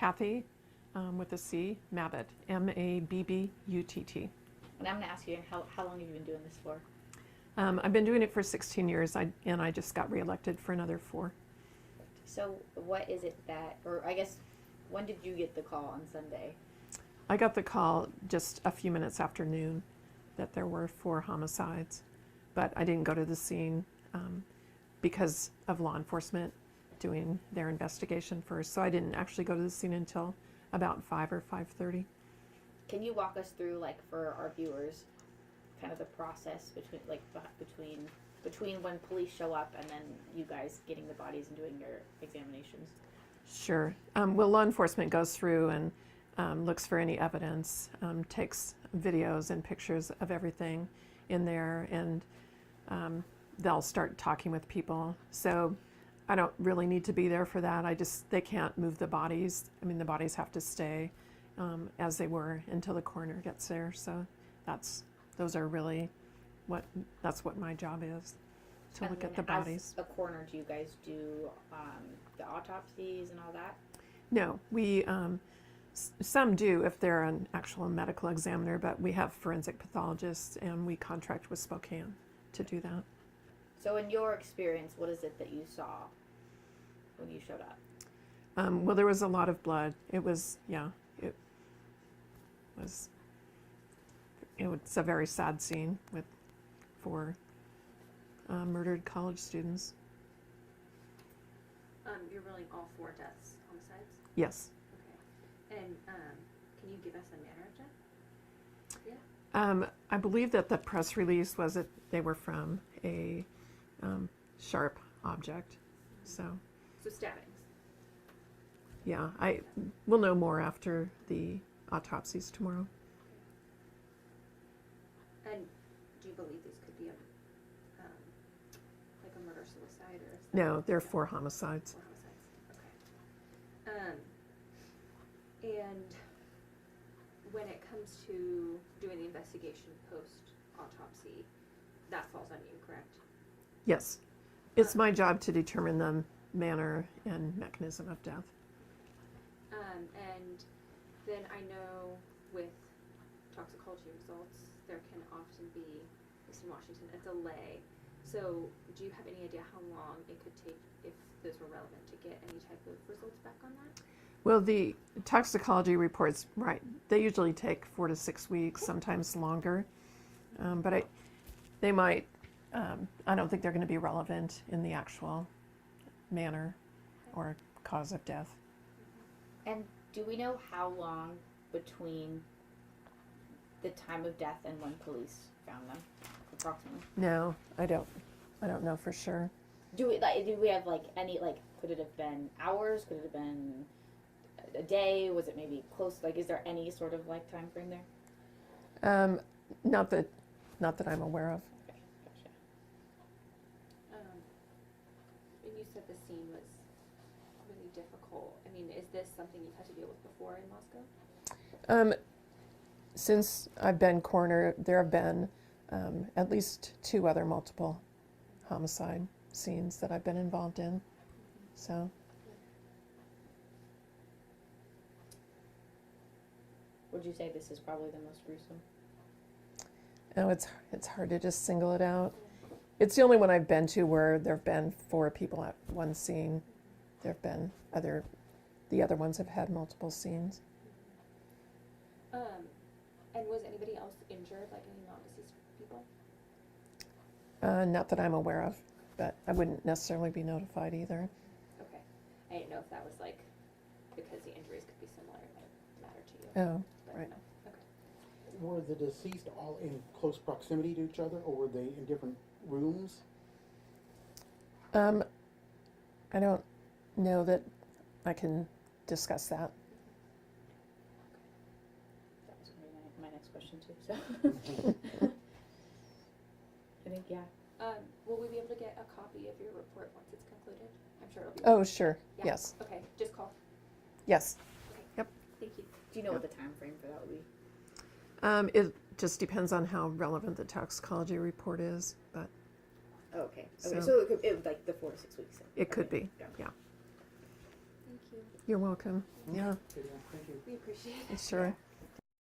Cathy, with a C, Mabbutt, Mabbutt. And I'm going to ask you, how long have you been doing this for? I've been doing it for 16 years, and I just got reelected for another 4. So what is it that, or I guess, when did you get the call on Sunday? I got the call just a few minutes after noon that there were 4 homicides, but I didn't go to the scene because of law enforcement doing their investigation first. So I didn't actually go to the scene until about 5 or 5:30. Can you walk us through, like, for our viewers, kind of the process between when police show up and then you guys getting the bodies and doing your examinations? Sure. Well, law enforcement goes through and looks for any evidence, takes videos and pictures of everything in there, and they'll start talking with people. So I don't really need to be there for that. They can't move the bodies. I mean, the bodies have to stay as they were until the coroner gets there. So that's what my job is, to look at the bodies. As a coroner, do you guys do the autopsies and all that? No, we some do if they're an actual medical examiner, but we have forensic pathologists and we contract with Spokane to do that. So in your experience, what is it that you saw when you showed up? Well, there was a lot of blood. It was a very sad scene with 4 murdered college students. You're ruling all 4 deaths homicides? Yes. Okay. And can you give us a manner of death? Yeah. I believe that the press release was that they were from a sharp object. So stabbings. Yeah, we'll know more after the autopsies tomorrow. And do you believe these could be like a murder-suicide or? No, they're 4 homicides. 4 homicides. Okay. And when it comes to doing the investigation post-autopsy, that falls on you, correct? Yes, it's my job to determine the manner and mechanism of death. And then I know with toxicology results, there can often be, at least in Washington, a delay. So do you have any idea how long it could take, if those were relevant, to get any type of results back on that? Well, the toxicology reports, right, they usually take 4 to 6 weeks, sometimes longer. But they might, I don't think they're going to be relevant in the actual manner or cause of death. And do we know how long between the time of death and when police found them, approximately? No, I don't know for sure. Do we have any, could it have been hours? Could it have been a day? Was it maybe close? Is there any sort of time frame there? Not that I'm aware of. Okay, gotcha. And you said the scene was really difficult. I mean, is this something you've had to deal with before in Moscow? Since I've been coroner, there have been at least 2 other multiple homicide scenes that I've been involved in. So. Would you say this is probably the most gruesome? Oh, it's hard to just single it out. It's the only one I've been to where there have been 4 people at one scene. There have been the other ones have had multiple scenes. And was anybody else injured, like any non-deceased people? Not that I'm aware of, but I wouldn't necessarily be notified either. Okay. I didn't know if that was because the injuries could be similar, it might matter to you. Oh, But right. no. Okay. Were the deceased all in close proximity to each other, or were they in different rooms? I don't know that I can discuss that. That was going to be my next question too. So I think Will we be able to get a copy of your report once it's concluded? I'm sure it'll be. Oh, sure. Yeah. Yes. Okay, just call. Yes. Okay. Yep. Thank you. do you know what the time frame for that would be? It just depends on how relevant the toxicology report is, but Oh, okay. So- Okay, so it would the 4 to 6 weeks. Then. it could be. Yeah. Yeah. Thank you. You're welcome. Yeah, Okay, yeah, thank you. We appreciate it. sure.